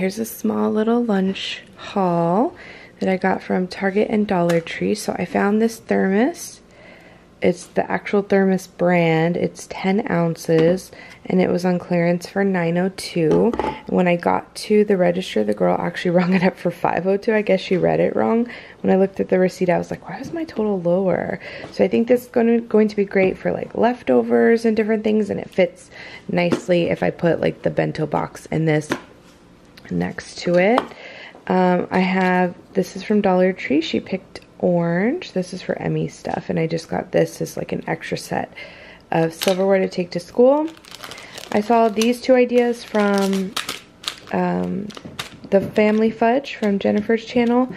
here's a small little lunch haul that I got from Target and Dollar Tree. So I found this thermos. It's the actual thermos brand. It's 10 ounces and it was on clearance for $9.02. When I got to the register, the girl actually rung it up for $5.02. I guess she read it wrong. When I looked at the receipt, I was like, why was my total lower? So I think this is going to be great for like leftovers and different things, and it fits nicely if I put like the bento box in this next to it. I have, this is from Dollar Tree. She picked orange. This is for Emmy stuff, and I just got this as like an extra set of silverware to take to school. I saw these two ideas from the Family Fudge from Jennifer's channel.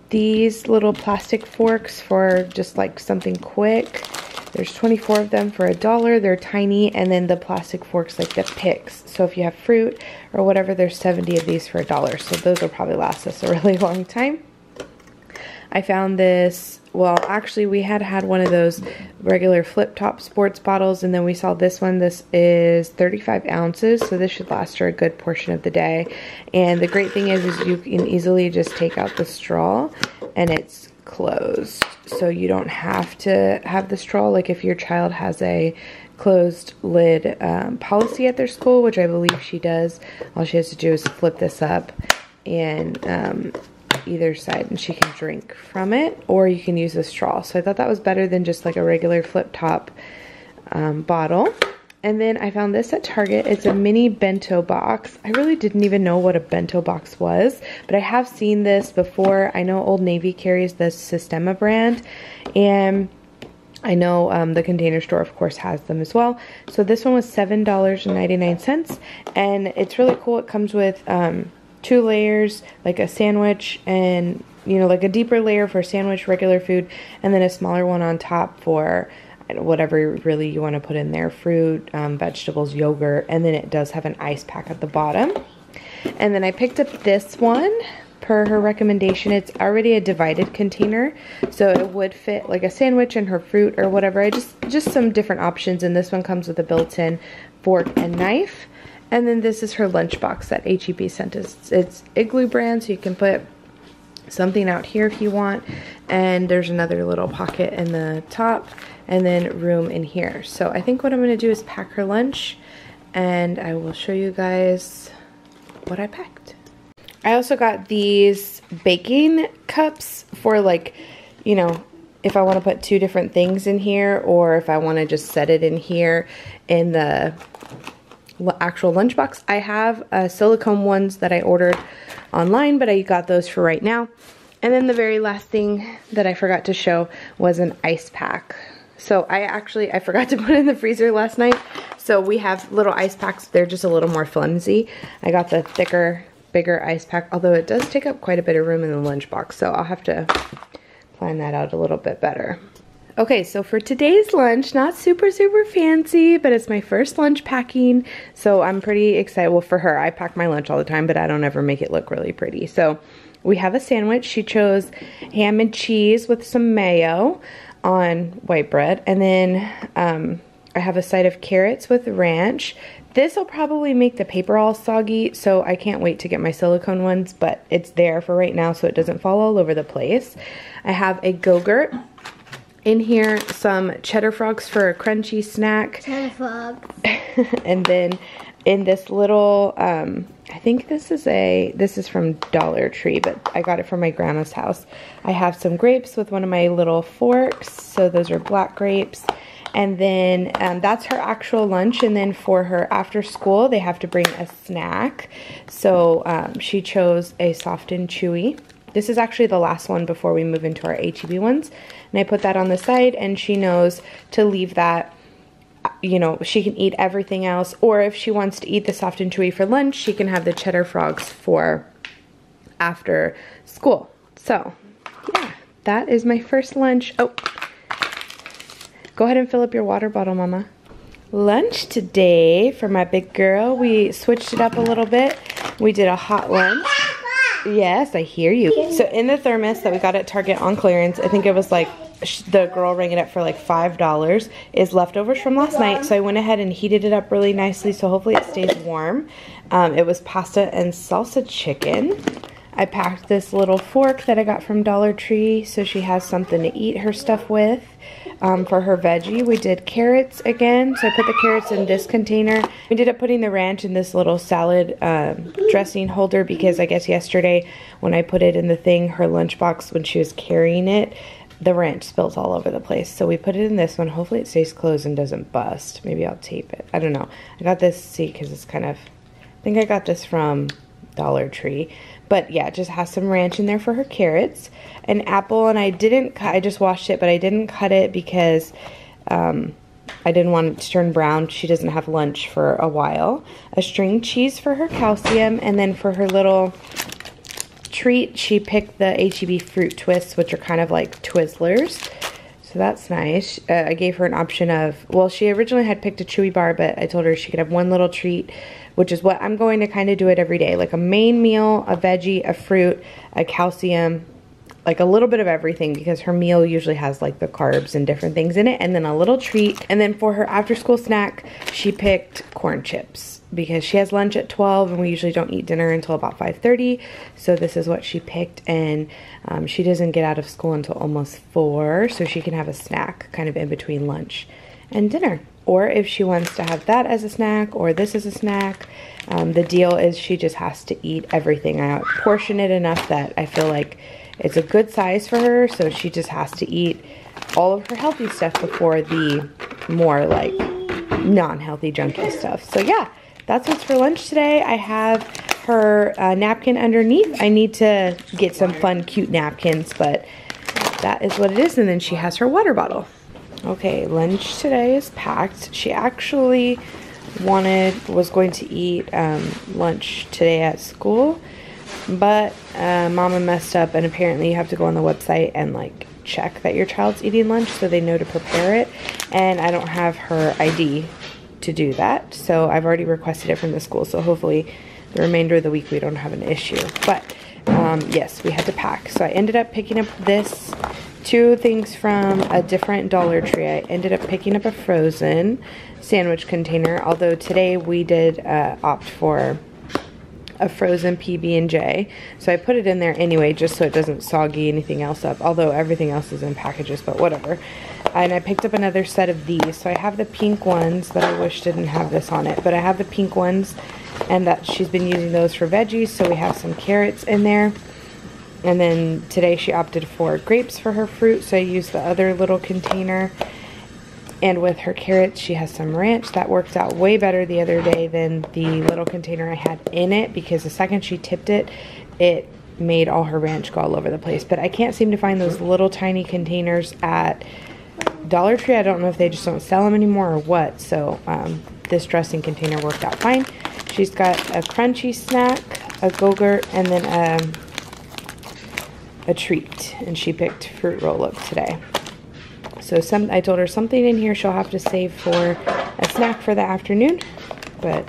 These little plastic forks for just like something quick. There's 24 of them for $1. They're tiny, and then the plastic forks like the picks. So if you have fruit or whatever, there's 70 of these for $1. So those will probably last us a really long time. I found this, well, actually we had one of those regular flip-top sports bottles, and then we saw this one. This is 35 ounces, so this should last her a good portion of the day. And the great thing is you can easily just take out the straw, and it's closed. So you don't have to have the straw, like if your child has a closed lid policy at their school, which I believe she does. All she has to do is flip this up and either side, and she can drink from it, or you can use a straw. So I thought that was better than just like a regular flip top bottle. And then I found this at Target. It's a mini bento box. I really didn't even know what a bento box was, but I have seen this before. I know Old Navy carries the Sistema brand, and I know the Container Store, of course, has them as well. So this one was $7.99, and it's really cool. It comes with 2 layers, like a sandwich, and you know, like a deeper layer for sandwich, regular food, and then a smaller one on top for whatever really you want to put in there, fruit, vegetables, yogurt, and then it does have an ice pack at the bottom. And then I picked up this one per her recommendation. It's already a divided container, so it would fit like a sandwich and her fruit or whatever. Just some different options, and this one comes with a built-in fork and knife. And then this is her lunchbox that H-E-B sent us. It's Igloo brand, so you can put something out here if you want. And there's another little pocket in the top, and then room in here. So I think what I'm gonna do is pack her lunch, and I will show you guys what I packed. I also got these baking cups for, like, you know, if I want to put 2 different things in here, or if I want to just set it in here in the actual lunchbox. I have silicone ones that I ordered online, but I got those for right now. And then the very last thing that I forgot to show was an ice pack. So I forgot to put it in the freezer last night. So we have little ice packs. They're just a little more flimsy. I got the thicker, bigger ice pack, although it does take up quite a bit of room in the lunchbox. So I'll have to plan that out a little bit better. Okay, so for today's lunch, not super fancy, but it's my first lunch packing, so I'm pretty excited. Well, for her, I pack my lunch all the time, but I don't ever make it look really pretty. So we have a sandwich. She chose ham and cheese with some mayo on white bread, and then I have a side of carrots with ranch. This will probably make the paper all soggy, so I can't wait to get my silicone ones, but it's there for right now so it doesn't fall all over the place. I have a Go-Gurt. In here, some cheddar frogs for a crunchy snack. Cheddar frogs. And then in this little, I think this is from Dollar Tree, but I got it from my grandma's house. I have some grapes with one of my little forks. So those are black grapes. And then that's her actual lunch. And then for her after school, they have to bring a snack. So she chose a soft and chewy. This is actually the last one before we move into our H-E-B ones. And I put that on the side, and she knows to leave that, you know, she can eat everything else. Or if she wants to eat the soft and chewy for lunch, she can have the cheddar frogs for after school. So, yeah, that is my first lunch. Oh, go ahead and fill up your water bottle, Mama. Lunch today for my big girl. We switched it up a little bit. We did a hot lunch. Yes, I hear you. So in the thermos that we got at Target on clearance, I think it was like the girl rang it up for like $5, is leftovers from last night. So I went ahead and heated it up really nicely, so hopefully it stays warm. It was pasta and salsa chicken. I packed this little fork that I got from Dollar Tree so she has something to eat her stuff with. For her veggie, we did carrots again, so I put the carrots in this container. We ended up putting the ranch in this little salad dressing holder because I guess yesterday when I put it in the thing, her lunchbox, when she was carrying it, the ranch spills all over the place. So we put it in this one. Hopefully it stays closed and doesn't bust. Maybe I'll tape it. I don't know. I got this, see, because it's kind of, I think I got this from Dollar Tree. But yeah, it just has some ranch in there for her carrots. An apple, and I didn't cut, I just washed it, but I didn't cut it because I didn't want it to turn brown. She doesn't have lunch for a while. A string cheese for her calcium, and then for her little treat, she picked the H-E-B fruit twists, which are kind of like Twizzlers. So that's nice. I gave her an option of, well, she originally had picked a chewy bar, but I told her she could have one little treat, which is what I'm going to kind of do it every day. Like a main meal, a veggie, a fruit, a calcium, like a little bit of everything, because her meal usually has like the carbs and different things in it, and then a little treat. And then for her after school snack, she picked corn chips because she has lunch at 12 and we usually don't eat dinner until about 5:30. So this is what she picked, and she doesn't get out of school until almost 4, so she can have a snack kind of in between lunch and dinner. Or if she wants to have that as a snack or this as a snack, the deal is she just has to eat everything. I portion it enough that I feel like it's a good size for her, so she just has to eat all of her healthy stuff before the more like non-healthy junky stuff. So yeah, that's what's for lunch today. I have her napkin underneath. I need to get some fun, cute napkins, but that is what it is. And then she has her water bottle. Okay, lunch today is packed. She actually was going to eat lunch today at school, but Mama messed up, and apparently you have to go on the website and like check that your child's eating lunch so they know to prepare it, and I don't have her ID to do that, so I've already requested it from the school, so hopefully the remainder of the week we don't have an issue. But yes, we had to pack, so I ended up picking up this 2 things from a different Dollar Tree. I ended up picking up a frozen sandwich container, although today we did opt for a frozen PB&J, so I put it in there anyway just so it doesn't soggy anything else up, although everything else is in packages, but whatever. And I picked up another set of these, so I have the pink ones that I wish didn't have this on it, but I have the pink ones, and that she's been using those for veggies, so we have some carrots in there. And then today she opted for grapes for her fruit, so I used the other little container. And with her carrots, she has some ranch. That worked out way better the other day than the little container I had in it, because the second she tipped it, it made all her ranch go all over the place. But I can't seem to find those little tiny containers at Dollar Tree. I don't know if they just don't sell them anymore or what. So this dressing container worked out fine. She's got a crunchy snack, a Go-Gurt, and then a treat, and she picked fruit roll-up today. So I told her something in here she'll have to save for a snack for the afternoon, but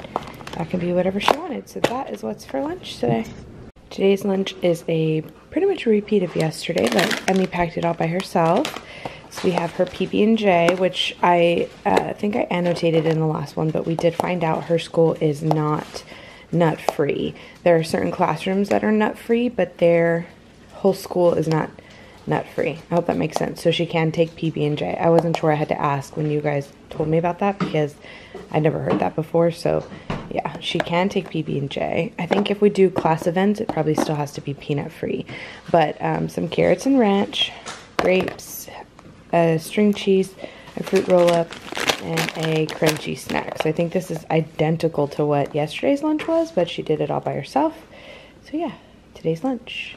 that can be whatever she wanted. So that is what's for lunch today. Today's lunch is pretty much a repeat of yesterday, but Emmy packed it all by herself. So we have her PB&J, which I think I annotated in the last one, but we did find out her school is not nut-free. There are certain classrooms that are nut-free, but their whole school is not nut-free. I hope that makes sense. So she can take PB&J. I wasn't sure. I had to ask when you guys told me about that because I never heard that before. So yeah, she can take PB&J. I think if we do class events, it probably still has to be peanut-free. But some carrots and ranch, grapes, a string cheese, a fruit roll-up, and a crunchy snack. So I think this is identical to what yesterday's lunch was, but she did it all by herself. So yeah, today's lunch.